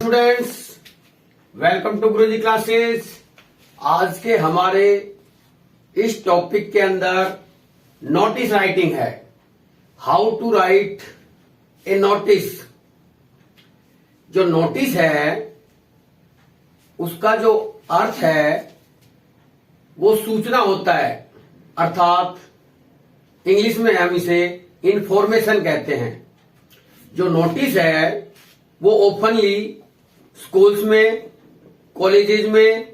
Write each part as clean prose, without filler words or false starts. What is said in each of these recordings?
Students, welcome to Guruji classes. आज के हमारे इस टॉपिक के अंदर नोटिस राइटिंग है। How to write a notice. जो नोटिस है उसका जो अर्थ है वो सूचना होता है, अर्थात इंग्लिश में हम इसे इंफॉर्मेशन कहते हैं। जो नोटिस है वो ओपनली स्कूल्स में, कॉलेजेस में,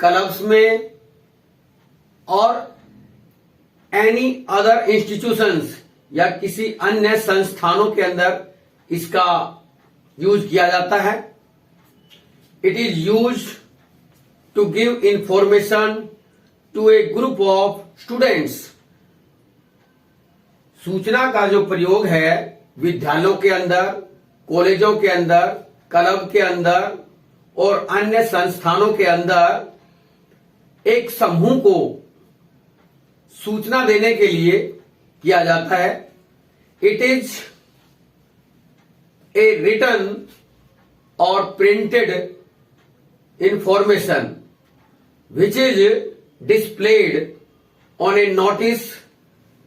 क्लब्स में और एनी अदर इंस्टीट्यूशंस या किसी अन्य संस्थानों के अंदर इसका यूज किया जाता है। It is use to give information to a group of students. सूचना का जो प्रयोग है विद्यालयों के अंदर, कॉलेजों के अंदर, क्लब के अंदर और अन्य संस्थानों के अंदर एक समूह को सूचना देने के लिए किया जाता है। इट इज ए रिटन और printed information which is displayed on A notice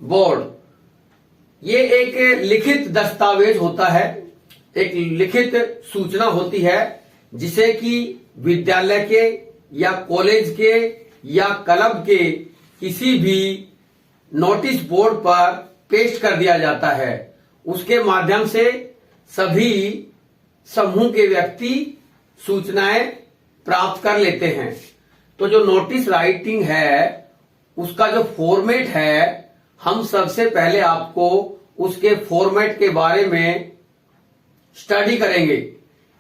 board. ये एक लिखित दस्तावेज होता है, एक लिखित सूचना होती है जिसे कि विद्यालय के या कॉलेज के या क्लब के किसी भी नोटिस बोर्ड पर पेस्ट कर दिया जाता है। उसके माध्यम से सभी समूह के व्यक्ति सूचनाएं प्राप्त कर लेते हैं। तो जो नोटिस राइटिंग है उसका जो फॉर्मेट है, हम सबसे पहले आपको उसके फॉर्मेट के बारे में स्टडी करेंगे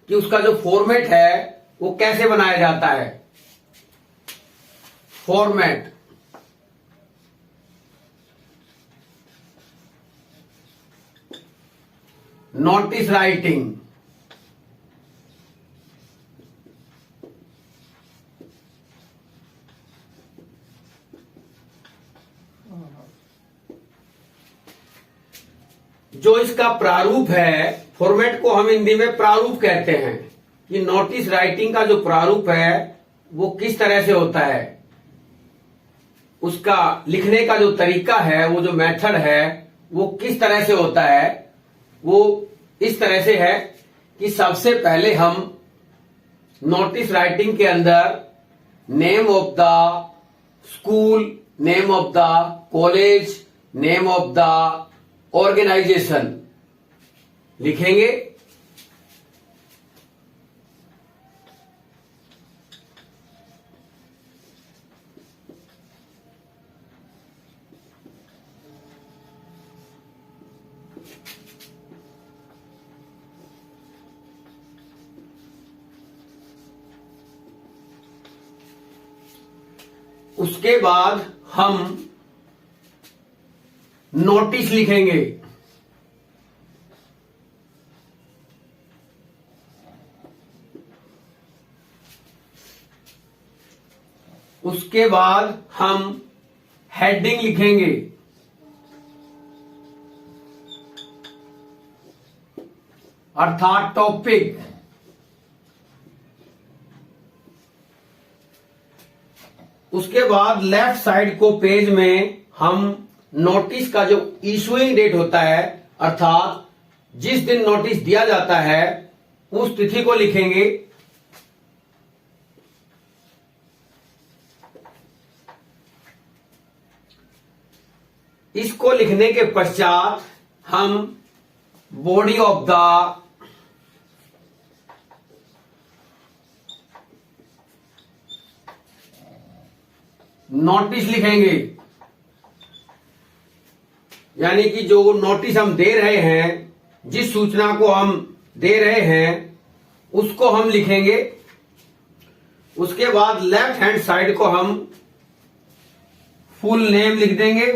कि उसका जो फॉर्मेट है वो कैसे बनाया जाता है। Format notice writing. जो इसका प्रारूप है, फॉर्मेट को हम हिंदी में प्रारूप कहते हैं कि नोटिस राइटिंग का जो प्रारूप है वो किस तरह से होता है। उसका लिखने का जो तरीका है, वो जो मेथड है वो किस तरह से होता है। वो इस तरह से है कि सबसे पहले हम नोटिस राइटिंग के अंदर name of the school, name of the college, name of the organisation लिखेंगे। उसके बाद हम नोटिस लिखेंगे। उसके बाद हम हेडिंग लिखेंगे। अर्थात टॉपिक। उसके बाद लेफ्ट साइड को पेज में हम नोटिस का जो इशूइंग डेट होता है, अर्थात जिस दिन नोटिस दिया जाता है उस तिथि को लिखेंगे। इसको लिखने के पश्चात हम बॉडी ऑफ द नोटिस लिखेंगे। यानी कि जो नोटिस हम दे रहे हैं, जिस सूचना को हम दे रहे हैं उसको हम लिखेंगे। उसके बाद लेफ्ट हैंड साइड को हम फुल नेम लिख देंगे।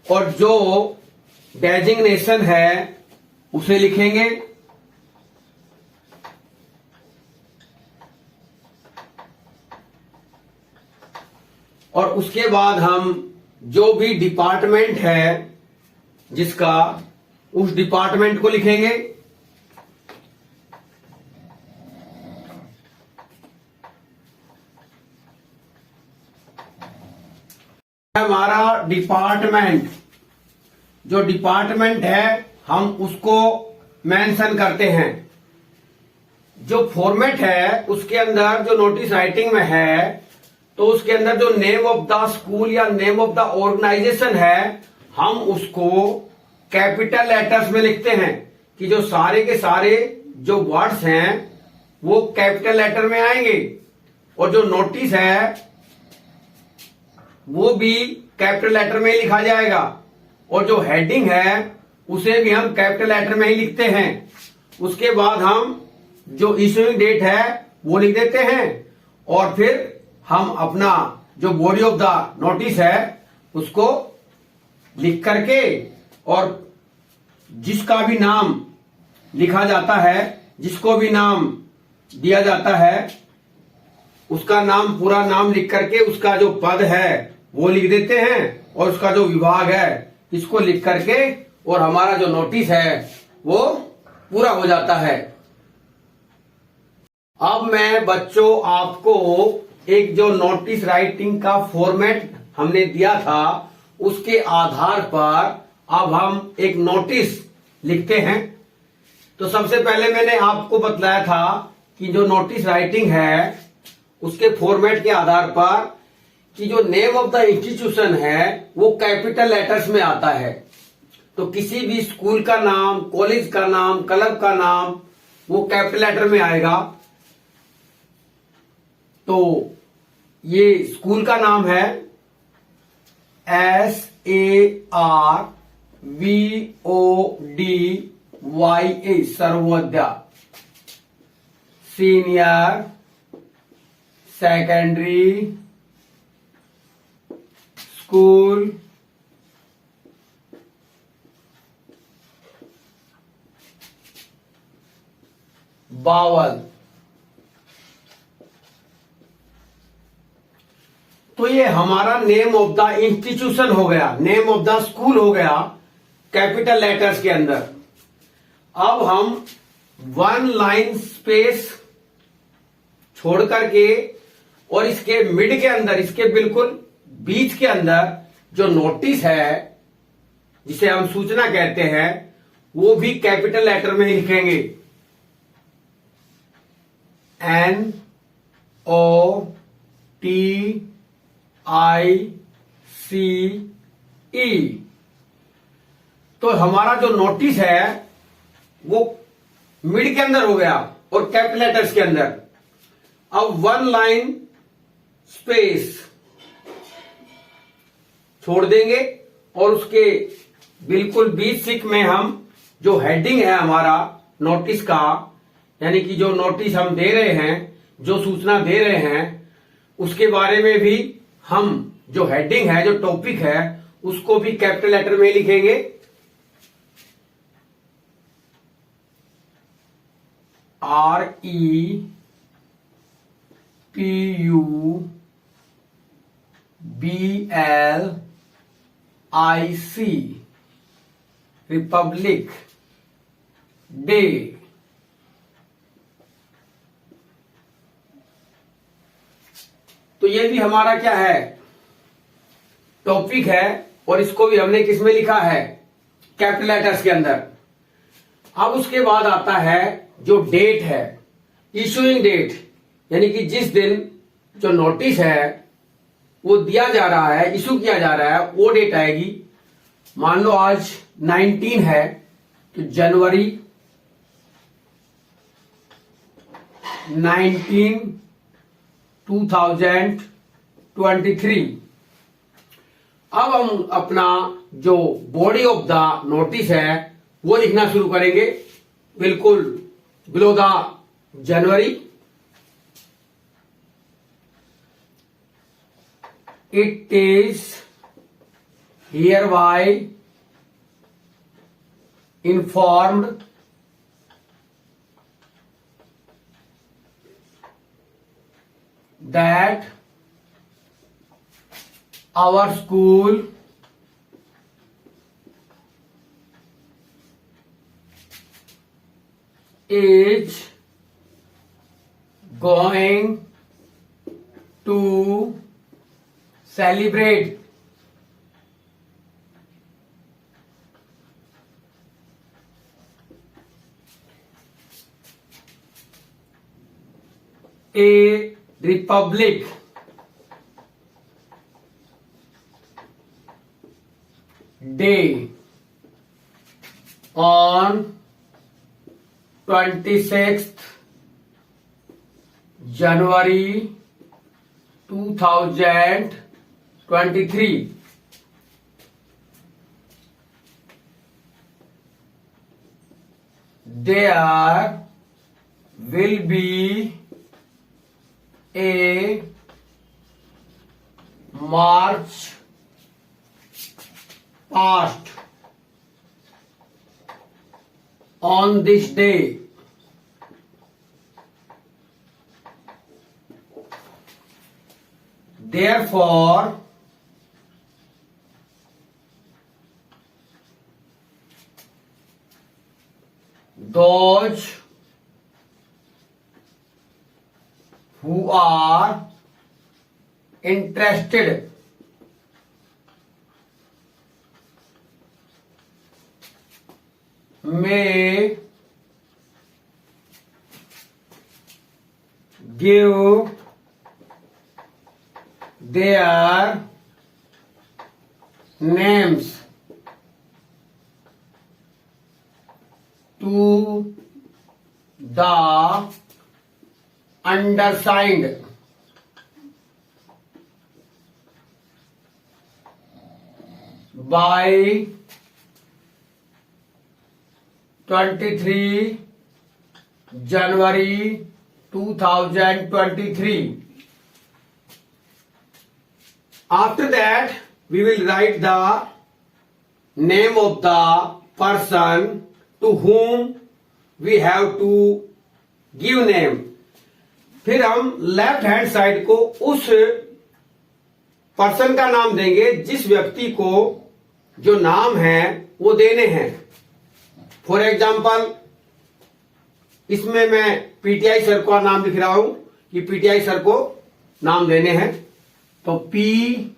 और जो डेजिग्नेशन है उसे लिखेंगे। और उसके बाद हम जो भी डिपार्टमेंट है जिसका उस डिपार्टमेंट को लिखेंगे। हमारा डिपार्टमेंट, जो डिपार्टमेंट है हम उसको मेंशन करते हैं। जो फॉर्मेट है उसके अंदर जो नोटिस राइटिंग में है, तो उसके अंदर जो नेम ऑफ द स्कूल या नेम ऑफ द ऑर्गेनाइजेशन है, हम उसको कैपिटल लेटर्स में लिखते हैं कि जो सारे के सारे जो वर्ड्स हैं वो कैपिटल लेटर में आएंगे, और जो नोटिस है वो भी कैपिटल लेटर में ही लिखा जाएगा, और जो हेडिंग है उसे भी हम कैपिटल लेटर में ही लिखते हैं। उसके बाद हम जो इश्यूइंग डेट है वो लिख देते हैं, और फिर हम अपना जो बॉडी ऑफ द नोटिस है उसको लिख करके, और जिसका भी नाम लिखा जाता है, जिसको भी नाम दिया जाता है, उसका नाम, पूरा नाम लिख करके उसका जो पद है वो लिख देते हैं, और उसका जो विभाग है इसको लिख करके, और हमारा जो नोटिस है वो पूरा हो जाता है। अब मैं बच्चों आपको एक जो नोटिस राइटिंग का फॉर्मेट हमने दिया था उसके आधार पर अब हम एक नोटिस लिखते हैं। तो सबसे पहले मैंने आपको बतलाया था कि जो नोटिस राइटिंग है उसके फॉर्मेट के आधार पर कि जो नेम ऑफ द इंस्टीट्यूशन है वो कैपिटल लेटर्स में आता है। तो किसी भी स्कूल का नाम, कॉलेज का नाम, क्लब का नाम वो कैपिटल लेटर में आएगा। तो ये स्कूल का नाम है SARVODYA, Sarvodaya senior secondary school Bawal. तो ये हमारा नेम ऑफ द इंस्टीट्यूशन हो गया, नेम ऑफ द स्कूल हो गया कैपिटल लेटर्स के अंदर। अब हम वन लाइन स्पेस छोड़ करके और इसके मिड के अंदर, इसके बिल्कुल बीच के अंदर जो नोटिस है जिसे हम सूचना कहते हैं वो भी कैपिटल लेटर में ही लिखेंगे। NOTICE। तो हमारा जो नोटिस है वो मिड के अंदर हो गया और कैपिटल लेटर्स के अंदर। अब वन लाइन स्पेस छोड़ देंगे और उसके बिल्कुल बीच में हम जो हेडिंग है हमारा नोटिस का, यानी कि जो नोटिस हम दे रहे हैं, जो सूचना दे रहे हैं, उसके बारे में भी हम जो हेडिंग है, जो टॉपिक है, उसको भी कैपिटल लेटर में लिखेंगे। REPUBLIC, Republic day. तो ये भी हमारा क्या है, टॉपिक है, और इसको भी हमने किस में लिखा है, कैपिटल लेटर्स के अंदर। अब उसके बाद आता है जो डेट है, इशूइंग डेट, यानी कि जिस दिन जो नोटिस है वो दिया जा रहा है, इशू किया जा रहा है, वो डेट आएगी। मान लो आज 19 है तो जनवरी 19 2023। अब हम अपना जो बॉडी ऑफ द नोटिस है वो लिखना शुरू करेंगे, बिल्कुल below the January. It is hereby informed that our school is going to celebrate a republic day on 26th January 2023. There will be a march past on this day. Therefore, those who are interested may give their names to the undersigned by 23 January 2023. After that, we will write the name of the person to whom we have to give name. फिर हम left hand side को उस person का नाम देंगे जिस व्यक्ति को जो नाम है वो देने हैं. फॉर एग्जाम्पल, इसमें मैं पीटीआई सर का नाम लिख रहा हूं कि पीटीआई सर को नाम देने हैं. तो PTI.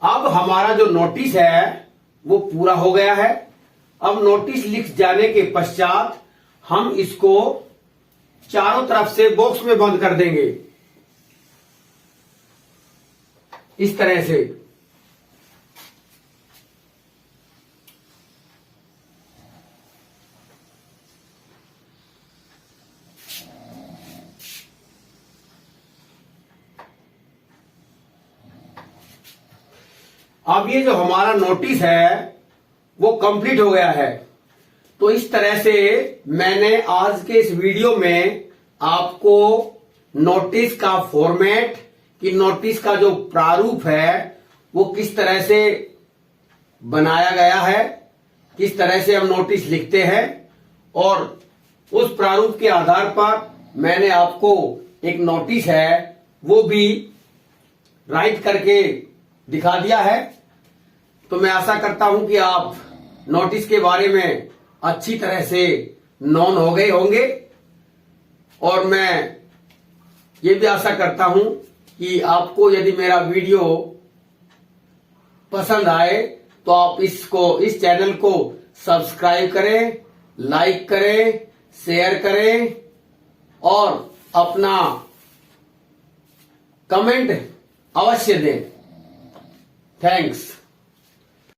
अब हमारा जो नोटिस है वो पूरा हो गया है. अब नोटिस लिख जाने के पश्चात हम इसको चारों तरफ से बॉक्स में बंद कर देंगे इस तरह से. अब ये जो हमारा नोटिस है वो कंप्लीट हो गया है. तो इस तरह से मैंने आज के इस वीडियो में आपको नोटिस का फॉर्मेट, कि नोटिस का जो प्रारूप है वो किस तरह से बनाया गया है, किस तरह से हम नोटिस लिखते हैं, और उस प्रारूप के आधार पर मैंने आपको एक नोटिस है वो भी राइट करके दिखा दिया है. तो मैं आशा करता हूं कि आप नोटिस के बारे में अच्छी तरह से नॉन हो गए होंगे, और मैं ये भी आशा करता हूं कि आपको यदि मेरा वीडियो पसंद आए तो आप इस चैनल को सब्सक्राइब करें, लाइक करें, शेयर करें और अपना कमेंट अवश्य दें. थैंक्स.